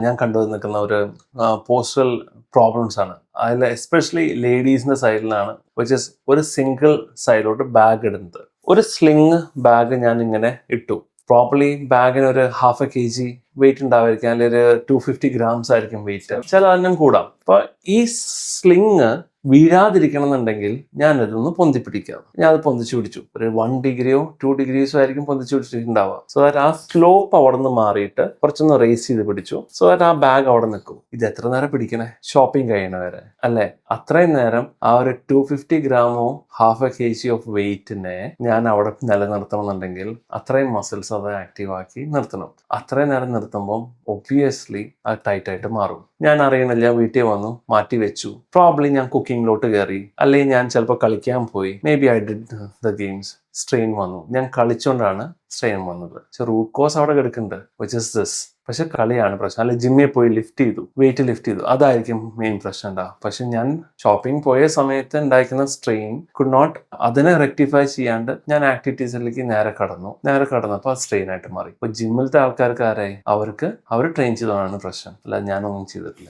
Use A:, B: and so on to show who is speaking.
A: ഞാൻ കണ്ടു നിൽക്കുന്ന ഒരു പോസ്റ്ററൽ പ്രോബ്ലംസ് ആണ്. അതിൽ എസ്പെഷ്യലി ലേഡീസിന്റെ സൈഡിലാണ്, വിച്ച് ഇസ് ഒരു സിംഗിൾ സൈഡിലോട്ട് ബാഗ് ഇടുന്നത്. ഒരു സ്ലിങ് ബാഗ് ഞാൻ ഇങ്ങനെ ഇട്ടു. പ്രോപ്പർലി ബാഗിന് ഒരു 1/2 kg വെയിറ്റ് ഉണ്ടാവായിരിക്കും, അല്ലെങ്കിൽ ഒരു 250 grams ആയിരിക്കും വെയിറ്റ്, ചില അതിനും കൂടാം. അപ്പൊ ഈ സ്ലിങ് വീഴാതിരിക്കണം എന്നുണ്ടെങ്കിൽ ഞാൻ ഇതൊന്ന് പൊന്തിപ്പിടിക്കാം. ഞാൻ അത് പൊന്തിച്ചു പിടിച്ചു. ഒരു 1 degree 2 degrees ആയിരിക്കും പൊന്തിച്ചു പിടിച്ചിട്ടുണ്ടാവുക. സോ ദാറ്റ് ആ സ്ലോപ്പ് അവിടെ നിന്ന് മാറിയിട്ട് കുറച്ചൊന്ന് റേസ് ചെയ്ത് പിടിച്ചു. സോ ദാറ്റ് ആ ബാഗ് അവിടെ നിൽക്കും. ഇത് എത്ര നേരം പിടിക്കണേ? ഷോപ്പിംഗ് കഴിയണ വരെ അല്ലേ? അത്രയും നേരം ആ ഒരു 250 grams 1/2 kg ഓഫ് വെയിറ്റിനെ ഞാൻ അവിടെ നിലനിർത്തണമെന്നുണ്ടെങ്കിൽ അത്രയും മസിൽസ് അത് ആക്റ്റീവ് ആക്കി നിർത്തണം. അത്രയും നേരം നിർത്തുമ്പോൾ ഒബ്വിയസ്ലി അത് ടൈറ്റ് ആയിട്ട് മാറും. ഞാൻ അറിയണില്ല, വീട്ടിൽ വന്നു മാറ്റി വെച്ചു. പ്രോബ്ലി ഞാൻ കുക്കിങ്ങിലോട്ട് കയറി, അല്ലെങ്കിൽ ഞാൻ ചിലപ്പോൾ കളിക്കാൻ പോയി. May be I did the games. Strain വന്നു. ഞാൻ കളിച്ചുകൊണ്ടാണ് സ്ട്രെയിൻ വന്നത്. പക്ഷെ റൂട്ട് കോസ് അവിടെ കിടക്കുന്നുണ്ട്, വിച്ച് ഇസ് ദിസ്. പക്ഷെ കളിയാണ് പ്രശ്നം. അല്ലെങ്കിൽ ജിമ്മിൽ പോയി ലിഫ്റ്റ് ചെയ്തു, വെയിറ്റ് ലിഫ്റ്റ് ചെയ്തു, അതായിരിക്കും മെയിൻ പ്രശ്നം ഉണ്ടാവുക. പക്ഷെ ഞാൻ ഷോപ്പിംഗ് പോയ സമയത്ത് ഉണ്ടായിരിക്കുന്ന സ്ട്രെയിൻ കുഡ് നോട്ട്, അതിനെ റെക്ടിഫൈ ചെയ്യാണ്ട് ഞാൻ ആക്ടിവിറ്റീസിലേക്ക് നേരെ കടന്നപ്പോൾ അത് സ്ട്രെയിൻ ആയിട്ട് മാറി. ഇപ്പൊ ജിമ്മിലത്തെ ആൾക്കാർക്ക് ആരായി? അവർ ട്രെയിൻ ചെയ്തതാണ് പ്രശ്നം, അല്ല ഞാനൊന്നും ചെയ്തിട്ടില്ല.